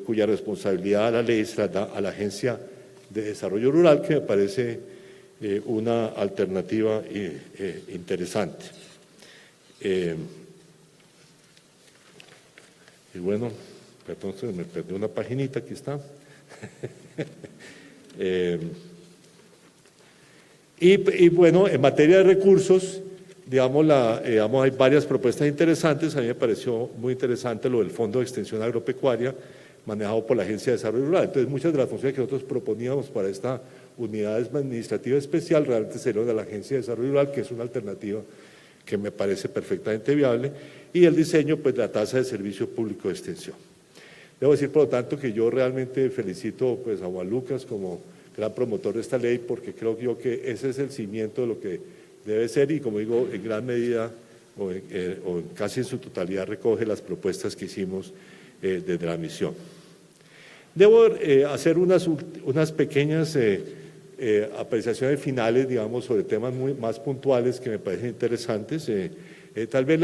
cuya responsabilidad a la ley se la da a la Agencia de Desarrollo Rural, que me parece una alternativa interesante. Y bueno, perdón, se me perdió una paginita, aquí está. Y bueno, en materia de recursos, digamos, hay varias propuestas interesantes. A mí me pareció muy interesante lo del Fondo de Extensión Agropecuaria, manejado por la Agencia de Desarrollo Rural. Entonces, muchas de las funciones que nosotros proponíamos para esta unidad administrativa especial realmente serían de la Agencia de Desarrollo Rural, que es una alternativa que me parece perfectamente viable, y el diseño, pues, de la tasa de servicio público de extensión. Debo decir, por lo tanto, que yo realmente felicito, pues, a Juan Lucas como gran promotor de esta ley, porque creo yo que ese es el cimiento de lo que debe ser y, como digo, en gran medida o casi en su totalidad recoge las propuestas que hicimos desde la misión. Debo hacer unas pequeñas apreciaciones finales, digamos, sobre temas más puntuales que me parecen interesantes. Tal vez,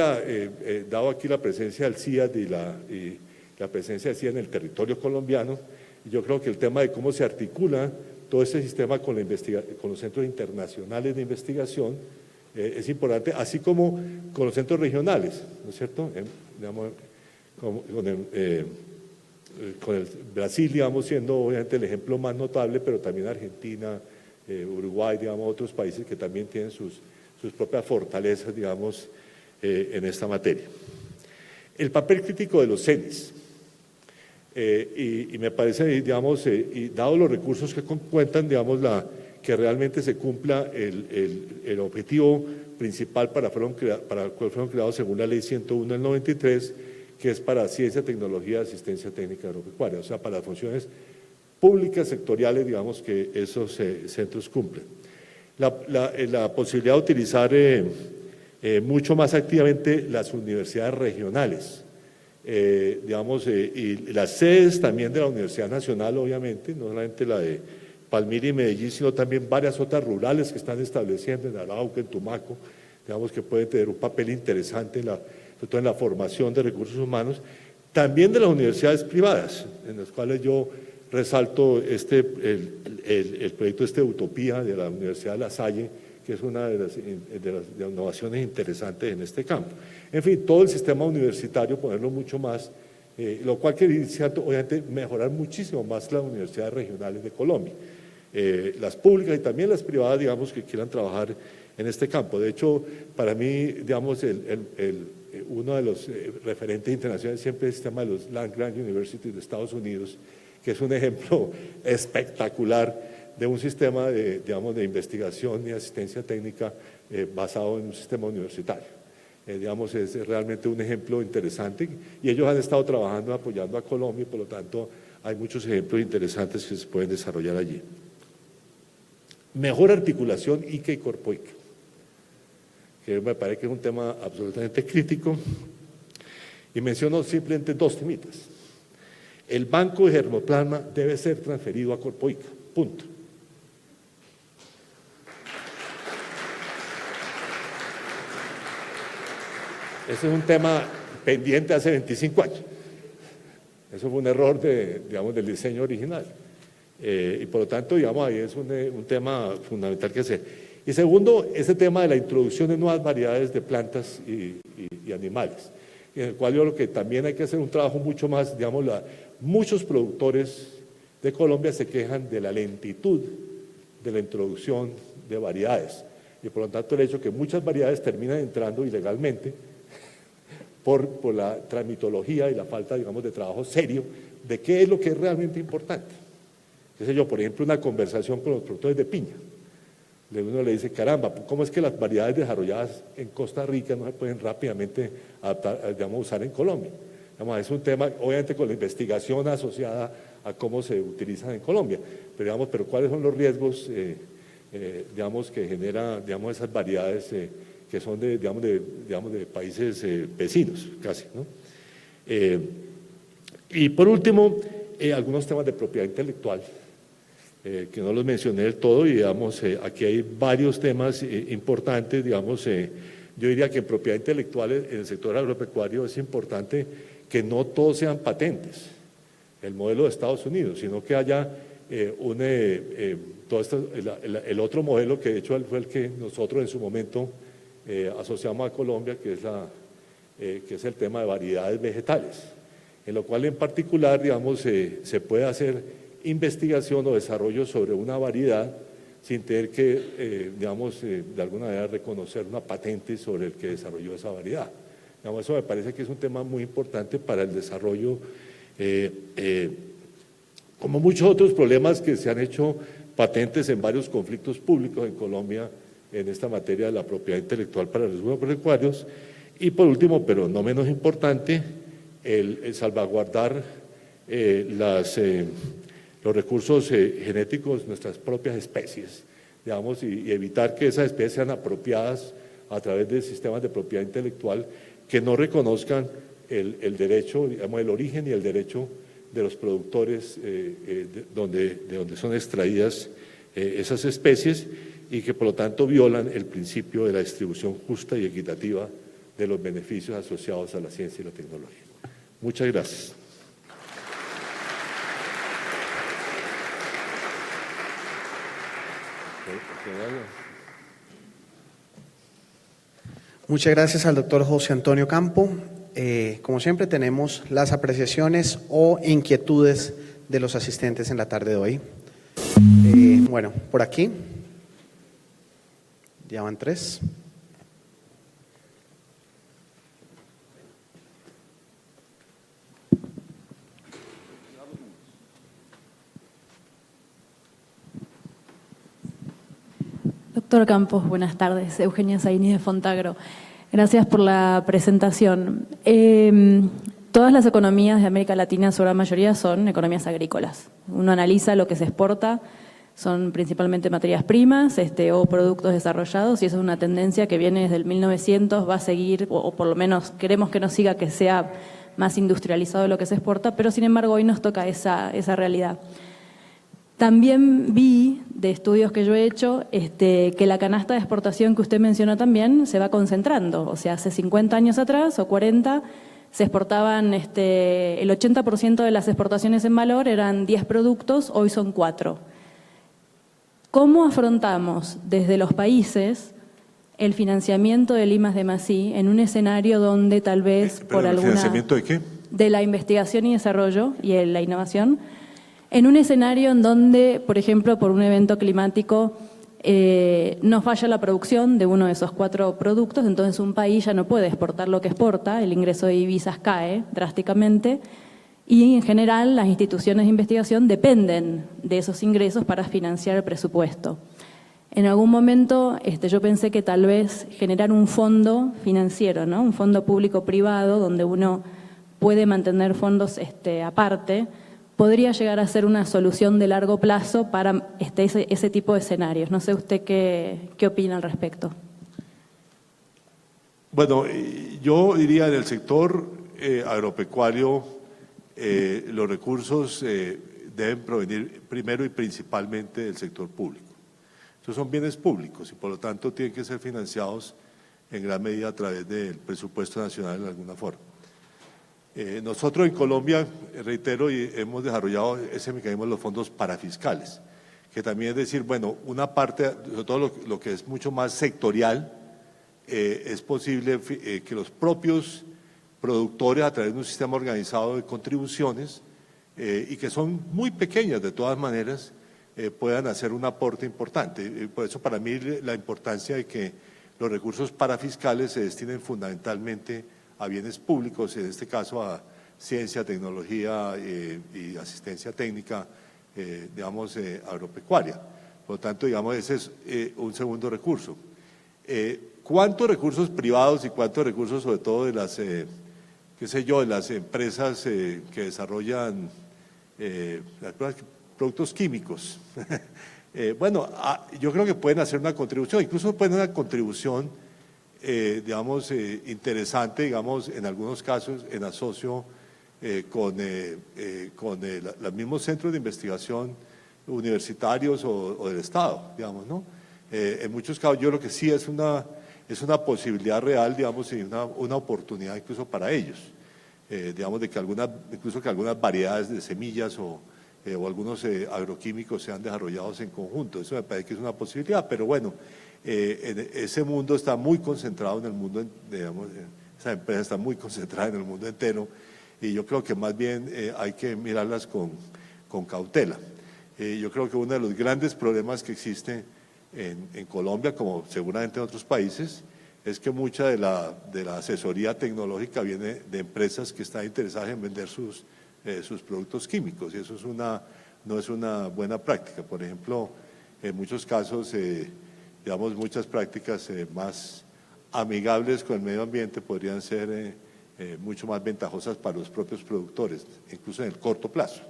dado aquí la presencia del CIAD y la presencia del CIAD en el territorio colombiano, yo creo que el tema de cómo se articula todo este sistema con los centros internacionales de investigación es importante, así como con los centros regionales, ¿no es cierto? Digamos, con el Brasil, digamos, siendo obviamente el ejemplo más notable, pero también Argentina, Uruguay, digamos, otros países que también tienen sus propias fortalezas, digamos, en esta materia. El papel crítico de los CENIS. Y me parece, digamos, y dado los recursos que cuentan, digamos, que realmente se cumpla el objetivo principal para el cual fueron creados según la Ley 101 del 93, que es para ciencia, tecnología, asistencia técnica agropecuaria, o sea, para las funciones públicas sectoriales, digamos, que esos centros cumplen. La posibilidad de utilizar mucho más activamente las universidades regionales, digamos, y las sedes también de la Universidad Nacional, obviamente, no solamente la de Palmira y Medellín, sino también varias otras rurales que están estableciendo en Arauca, en Tumaco, digamos, que pueden tener un papel interesante sobre todo en la formación de recursos humanos, también de las universidades privadas, en las cuales yo resalto el proyecto de Utopía de la Universidad de La Salle, que es una de las innovaciones interesantes en este campo. En fin, todo el sistema universitario, ponerlo mucho más, lo cual quiere decir, obviamente, mejorar muchísimo más las universidades regionales de Colombia, las públicas y también las privadas, digamos, que quieran trabajar en este campo. De hecho, para mí, digamos, uno de los referentes internacionales siempre es el sistema de los Land-Grant Universities de Estados Unidos, que es un ejemplo espectacular de un sistema de investigación y asistencia técnica basado en un sistema universitario. Digamos, es realmente un ejemplo interesante y ellos han estado trabajando, apoyando a Colombia y por lo tanto hay muchos ejemplos interesantes que se pueden desarrollar allí. Mejor articulación ICA y Corpoica, que me parece que es un tema absolutamente crítico, y menciono simplemente dos temitas. El banco de germoplasma debe ser transferido a Corpoica, punto. Ese es un tema pendiente hace 25 años. Eso fue un error del diseño original. Y por lo tanto, digamos, ahí es un tema fundamental que hacer. Y segundo, ese tema de la introducción de nuevas variedades de plantas y animales, en el cual yo creo que también hay que hacer un trabajo mucho más, digamos, muchos productores de Colombia se quejan de la lentitud de la introducción de variedades. Y por lo tanto, el hecho que muchas variedades terminan entrando ilegalmente por la tramitología y la falta, digamos, de trabajo serio de qué es lo que es realmente importante. Qué sé yo, por ejemplo, una conversación con los productores de piña. Uno le dice, caramba, ¿cómo es que las variedades desarrolladas en Costa Rica no se pueden rápidamente adaptar, digamos, usar en Colombia? Digamos, es un tema, obviamente, con la investigación asociada a cómo se utilizan en Colombia. Pero ¿cuáles son los riesgos, digamos, que genera, digamos, esas variedades que son de países vecinos, casi, ¿no? Y por último, algunos temas de propiedad intelectual, que no los mencioné del todo, y digamos, aquí hay varios temas importantes, digamos, yo diría que en propiedad intelectual en el sector agropecuario es importante que no todos sean patentes, el modelo de Estados Unidos, sino que haya el otro modelo que de hecho fue el que nosotros en su momento asociamos a Colombia, que es el tema de variedades vegetales, en lo cual en particular, digamos, se puede hacer investigación o desarrollo sobre una variedad sin tener que, digamos, de alguna manera reconocer una patente sobre el que desarrolló esa variedad. Digamos, eso me parece que es un tema muy importante para el desarrollo, como muchos otros problemas que se han hecho patentes en varios conflictos públicos en Colombia en esta materia de la propiedad intelectual para los agropecuarios. Y por último, pero no menos importante, el salvaguardar los recursos genéticos de nuestras propias especies, digamos, y evitar que esas especies sean apropiadas a través de sistemas de propiedad intelectual que no reconozcan el derecho, digamos, el origen y el derecho de los productores de donde son extraídas esas especies, y que por lo tanto violan el principio de la distribución justa y equitativa de los beneficios asociados a la ciencia y la tecnología. Muchas gracias.
Muchas gracias al doctor José Antonio Campo. Como siempre, tenemos las apreciaciones o inquietudes de los asistentes en la tarde de hoy. Bueno, por aquí ya van 3.
Doctor Campos, buenas tardes. Eugenia Zaini de Fontagro. Gracias por la presentación. Todas las economías de América Latina, su gran mayoría, son economías agrícolas. Uno analiza lo que se exporta, son principalmente materias primas o productos desarrollados, y esa es una tendencia que viene desde el 1900, va a seguir, o por lo menos queremos que no siga, que sea más industrializado lo que se exporta, pero sin embargo hoy nos toca esa realidad. También vi, de estudios que yo he hecho, que la canasta de exportación que usted mencionó también se va concentrando. O sea, hace 50 años atrás o 40 se exportaban, el 80% de las exportaciones en valor eran 10 productos, hoy son 4. ¿Cómo afrontamos desde los países el financiamiento del I+D+I en un escenario donde tal vez por alguna…
¿Financiamiento de qué?
De la investigación y desarrollo y la innovación. En un escenario en donde, por ejemplo, por un evento climático, nos falla la producción de uno de esos 4 productos, entonces un país ya no puede exportar lo que exporta, el ingreso de divisas cae drásticamente y en general las instituciones de investigación dependen de esos ingresos para financiar el presupuesto. En algún momento yo pensé que tal vez generar un fondo financiero, ¿no? Un fondo público-privado donde uno puede mantener fondos aparte, podría llegar a ser una solución de largo plazo para ese tipo de escenarios. No sé usted qué opina al respecto.
Bueno, yo diría en el sector agropecuario los recursos deben provenir primero y principalmente del sector público. Estos son bienes públicos y por lo tanto tienen que ser financiados en gran medida a través del presupuesto nacional de alguna forma. Nosotros en Colombia, reitero, hemos desarrollado ese mecanismo de los fondos parafiscales, que también es decir, bueno, una parte, sobre todo lo que es mucho más sectorial, es posible que los propios productores a través de un sistema organizado de contribuciones y que son muy pequeñas de todas maneras, puedan hacer un aporte importante. Por eso para mí la importancia de que los recursos parafiscales se destinen fundamentalmente a bienes públicos, en este caso a ciencia, tecnología y asistencia técnica, digamos, agropecuaria. Por lo tanto, digamos, ese es un segundo recurso. ¿Cuántos recursos privados y cuántos recursos, sobre todo de las, de las empresas que desarrollan productos químicos. Bueno, yo creo que pueden hacer una contribución, incluso pueden una contribución, digamos, interesante, digamos, en algunos casos en asocio con los mismos centros de investigación universitarios o del Estado, digamos, ¿no? En muchos casos yo creo que sí es una posibilidad real, digamos, y una oportunidad incluso para ellos, digamos, de que incluso que algunas variedades de semillas o algunos agroquímicos sean desarrollados en conjunto. Eso me parece que es una posibilidad, pero bueno, ese mundo está muy concentrado en el mundo, digamos, esa empresa está muy concentrada en el mundo entero y yo creo que más bien hay que mirarlas con cautela. Yo creo que uno de los grandes problemas que existe en Colombia, como seguramente en otros países, es que mucha de la asesoría tecnológica viene de empresas que están interesadas en vender sus productos químicos y eso no es una buena práctica. Por ejemplo, en muchos casos, digamos, muchas prácticas más amigables con el medio ambiente podrían ser mucho más ventajosas para los propios productores, incluso en el corto plazo,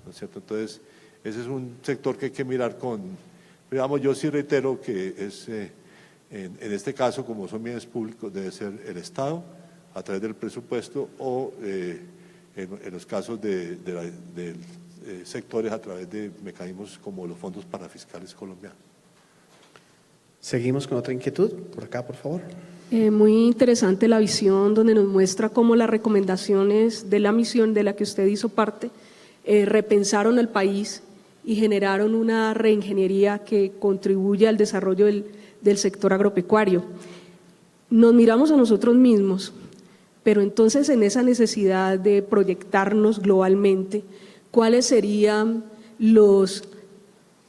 ¿no es cierto? Entonces, ese es un sector que hay que mirar digamos, yo sí reitero que en este caso, como son bienes públicos, debe ser el Estado a través del presupuesto o en los casos de sectores a través de mecanismos como los fondos parafiscales colombianos.
Seguimos con otra inquietud. Por acá, por favor.
Muy interesante la visión donde nos muestra cómo las recomendaciones de la misión de la que usted hizo parte repensaron al país y generaron una reingeniería que contribuye al desarrollo del sector agropecuario. Nos miramos a nosotros mismos, pero entonces en esa necesidad de proyectarnos globalmente, ¿cuáles serían los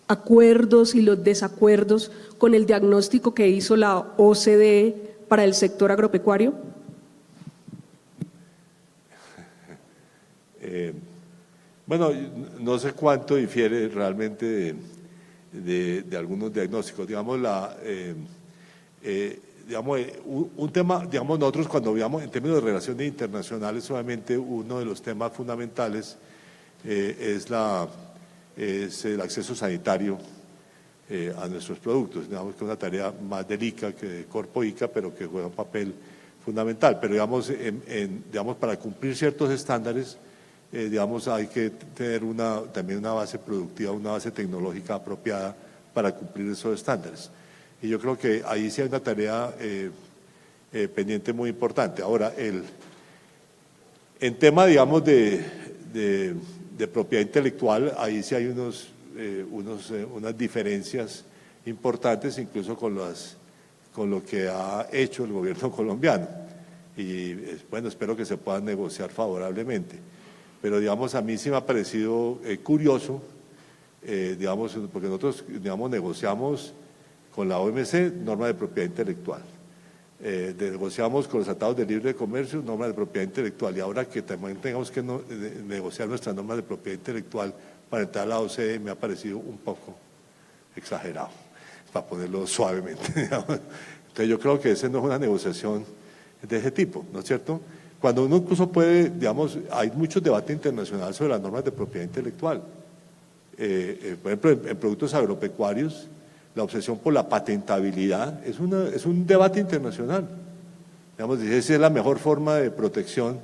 acuerdos y los desacuerdos con el diagnóstico que hizo la OCDE para el sector agropecuario?
Bueno, no sé cuánto difiere realmente de algunos diagnósticos. Digamos, digamos, un tema, digamos, nosotros cuando veamos en términos de relaciones internacionales, solamente uno de los temas fundamentales es el acceso sanitario a nuestros productos. Digamos que es una tarea más del ICA que de Corpo ICA, pero que juega un papel fundamental. Pero digamos, digamos para cumplir ciertos estándares, digamos, hay que tener también una base productiva, una base tecnológica apropiada para cumplir esos estándares. Y yo creo que ahí sí hay una tarea pendiente muy importante. Ahora, en tema, digamos, de propiedad intelectual, ahí sí hay unas diferencias importantes, incluso con lo que ha hecho el gobierno colombiano. Y bueno, espero que se puedan negociar favorablemente. Pero, digamos, a mí sí me ha parecido curioso, digamos, porque nosotros, digamos, negociamos con la OMC normas de propiedad intelectual, negociamos con los tratados de libre comercio normas de propiedad intelectual y ahora que también tengamos que negociar nuestras normas de propiedad intelectual para entrar a la OCDE me ha parecido un poco exagerado, para ponerlo suavemente. Entonces yo creo que esa no es una negociación de ese tipo, ¿no es cierto? Cuando uno incluso puede, digamos, hay mucho debate internacional sobre las normas de propiedad intelectual. Por ejemplo, en productos agropecuarios, la obsesión por la patentabilidad es un debate internacional. Digamos, esa es la mejor forma de protección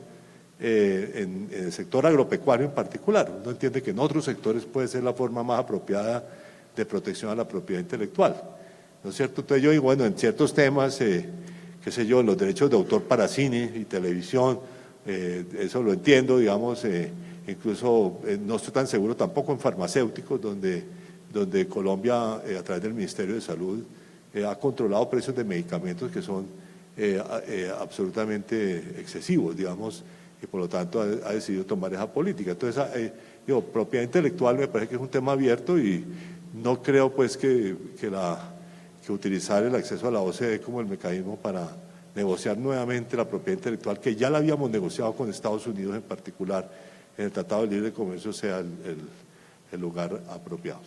en el sector agropecuario en particular. Uno entiende que en otros sectores puede ser la forma más apropiada de protección a la propiedad intelectual, ¿no es cierto? Entonces yo digo, bueno, en ciertos temas, qué sé yo, los derechos de autor para cine y televisión, eso lo entiendo, digamos, incluso no estoy tan seguro tampoco en farmacéuticos, donde Colombia, a través del Ministerio de Salud, ha controlado precios de medicamentos que son absolutamente excesivos, digamos, y por lo tanto ha decidido tomar esa política. Entonces, digo, propiedad intelectual me parece que es un tema abierto y no creo pues que utilizar el acceso a la OCDE como el mecanismo para negociar nuevamente la propiedad intelectual, que ya la habíamos negociado con Estados Unidos en particular, en el Tratado de Libre Comercio, sea el lugar apropiado.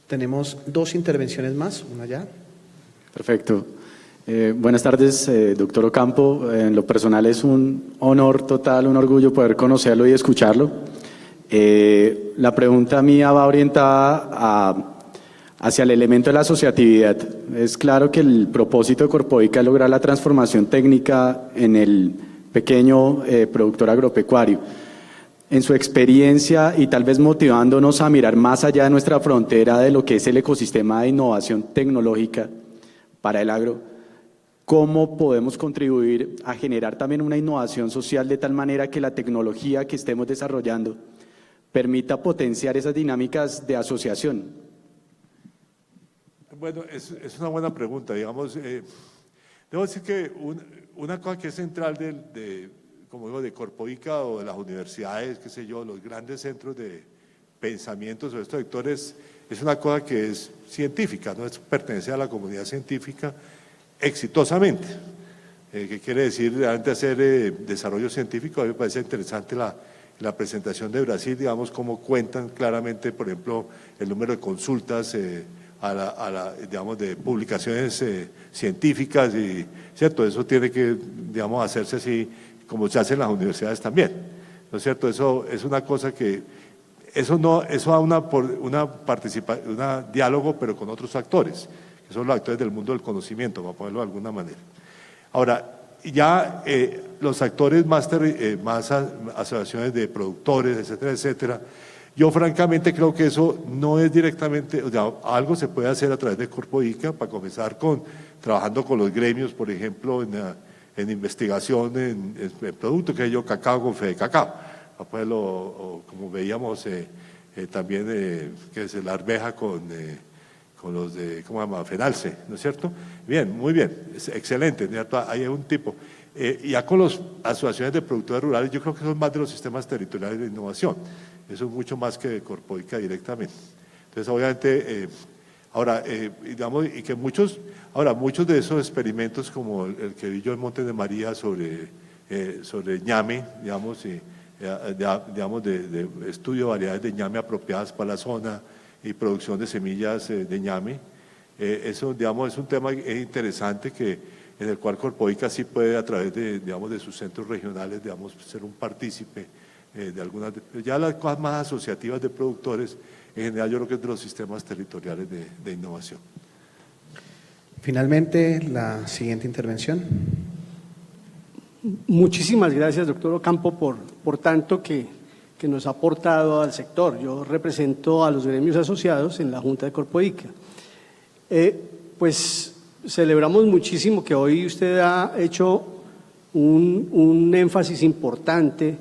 Tenemos dos intervenciones más, una ya.
Perfecto. Buenas tardes, doctor Ocampo. En lo personal es un honor total, un orgullo poder conocerlo y escucharlo. La pregunta mía va orientada hacia el elemento de la asociatividad. Es claro que el propósito de Corpoica es lograr la transformación técnica en el pequeño productor agropecuario. En su experiencia y tal vez motivándonos a mirar más allá de nuestra frontera de lo que es el ecosistema de innovación tecnológica para el agro, ¿cómo podemos contribuir a generar también una innovación social de tal manera que la tecnología que estemos desarrollando permita potenciar esas dinámicas de asociación?
Bueno, es una buena pregunta, digamos. Debo decir que una cosa que es central como digo, de Corpoica o de las universidades, qué sé yo, los grandes centros de pensamiento sobre estos sectores, es una cosa que es científica, ¿no? Pertenece a la comunidad científica exitosamente. ¿Qué quiere decir realmente hacer desarrollo científico? A mí me parece interesante la presentación de Brasil, digamos, cómo cuentan claramente, por ejemplo, el número de consultas digamos, de publicaciones científicas, y cierto, eso tiene que, digamos, hacerse así como se hace en las universidades también, ¿no es cierto? Eso es una cosa que, eso da un diálogo, pero con otros actores, que son los actores del mundo del conocimiento, para ponerlo de alguna manera. Ahora, ya los actores más asociaciones de productores, etcétera, etcétera, yo francamente creo que eso no es directamente, o sea, algo se puede hacer a través de Corpoica, para comenzar trabajando con los gremios, por ejemplo, en investigación en productos, que yo, cacao con Fedecacao, o como veíamos también, que es la arveja con los de, ¿cómo se llama?, Fenalce, ¿no es cierto? Bien, muy bien, es excelente, ¿cierto? Hay un tipo. Ya con las asociaciones de productores rurales, yo creo que son más de los sistemas territoriales de innovación, eso es mucho más que de Corpoica directamente. Entonces, obviamente, ahora, digamos, y que muchos de esos experimentos, como el que vi yo en Montes de María sobre ñame, digamos, de estudio de variedades de ñame apropiadas para la zona y producción de semillas de ñame, eso, digamos, es un tema interesante en el cual Corpoica sí puede, a través de sus centros regionales, digamos, ser un partícipe de algunas. Ya las cosas más asociativas de productores, en general, yo creo que es de los sistemas territoriales de innovación.
Finalmente, la siguiente intervención.
Muchísimas gracias, doctor Ocampo, por tanto que nos ha aportado al sector. Yo represento a los gremios asociados en la Junta de Corpoica. Pues celebramos muchísimo que hoy usted ha hecho un énfasis importante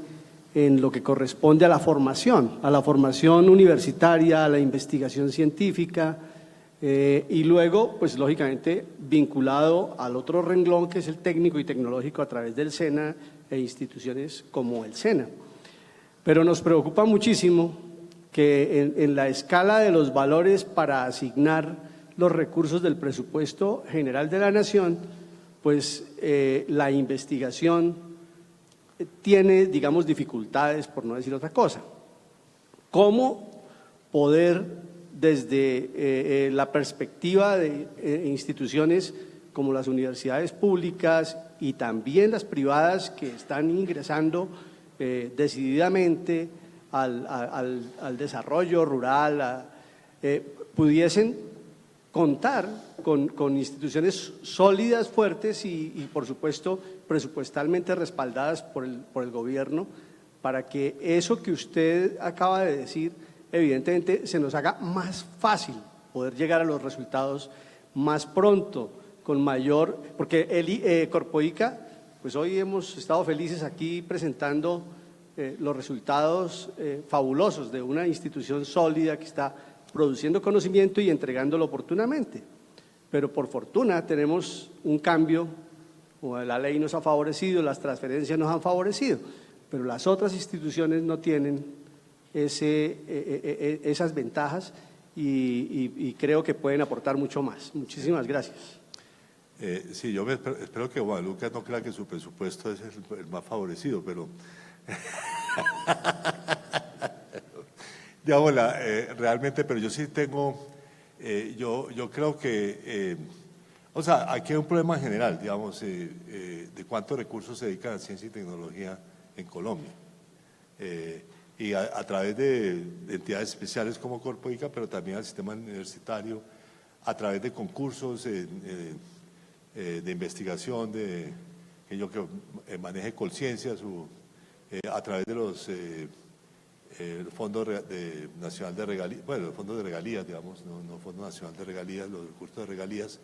en lo que corresponde a la formación universitaria, a la investigación científica, y luego, pues lógicamente, vinculado al otro renglón que es el técnico y tecnológico a través del SENA e instituciones como el SENA. Pero nos preocupa muchísimo que en la escala de los valores para asignar los recursos del presupuesto general de la Nación, pues la investigación tiene, digamos, dificultades, por no decir otra cosa. ¿Cómo poder, desde la perspectiva de instituciones como las universidades públicas y también las privadas que están ingresando decididamente al desarrollo rural, pudiesen contar con instituciones sólidas, fuertes y por supuesto, presupuestalmente respaldadas por el gobierno, para que eso que usted acaba de decir, evidentemente, se nos haga más fácil poder llegar a los resultados más pronto, con mayor, porque Corpoica, pues hoy hemos estado felices aquí presentando los resultados fabulosos de una institución sólida que está produciendo conocimiento y entregándolo oportunamente. Pero por fortuna tenemos un cambio, la ley nos ha favorecido, las transferencias nos han favorecido, pero las otras instituciones no tienen esas ventajas y creo que pueden aportar mucho más. Muchísimas gracias.
Sí, yo espero que Guadalupe no crea que su presupuesto es el más favorecido, pero digamos, realmente, pero yo sí tengo, yo creo que, o sea, aquí hay un problema general, digamos, de cuántos recursos se dedican a ciencia y tecnología en Colombia. y a través de entidades especiales como Corpoica, pero también al sistema universitario, a través de concursos de investigación, de aquello que maneje Colciencias, a través de los fondos nacional de regalías, bueno, los fondos de regalías, digamos, no Fondo Nacional de Regalías, los recursos de regalías.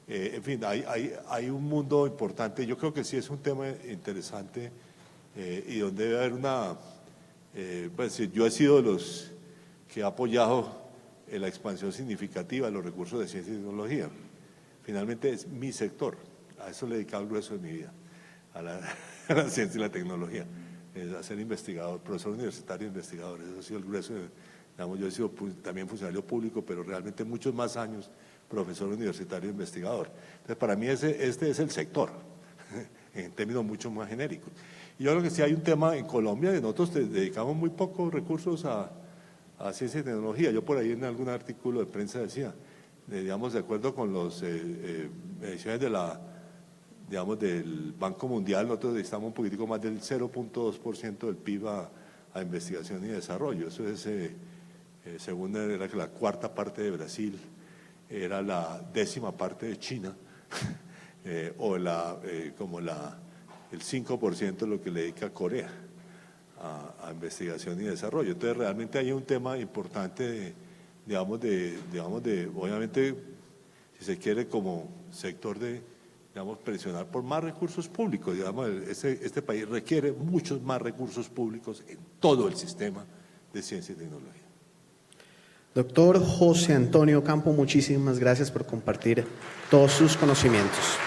En fin, hay un mundo importante. Yo creo que sí es un tema interesante y donde debe haber una... pues yo he sido de los que ha apoyado la expansión significativa de los recursos de ciencia y tecnología. Finalmente es mi sector, a eso le he dedicado el grueso de mi vida, a la ciencia y la tecnología, a ser investigador, profesor universitario e investigador. Eso ha sido el grueso. Digamos, yo he sido también funcionario público, pero realmente muchos más años profesor universitario e investigador. Entonces, para mí este es el sector, en términos mucho más genéricos. Y yo creo que sí hay un tema en Colombia, nosotros dedicamos muy pocos recursos a ciencia y tecnología. Yo por ahí en algún artículo de prensa decía, digamos, de acuerdo con las mediciones del Banco Mundial, nosotros necesitamos un poquitico más del 0.2% del PIB a investigación y desarrollo. Eso es, según era la cuarta parte de Brasil, era la 10ª parte de China, o el 5% de lo que le dedica Corea a investigación y desarrollo. Entonces, realmente hay un tema importante, obviamente, si se quiere, como sector presionar por más recursos públicos. Este país requiere muchos más recursos públicos en todo el sistema de ciencia y tecnología.
Doctor José Antonio Campo, muchísimas gracias por compartir todos sus conocimientos.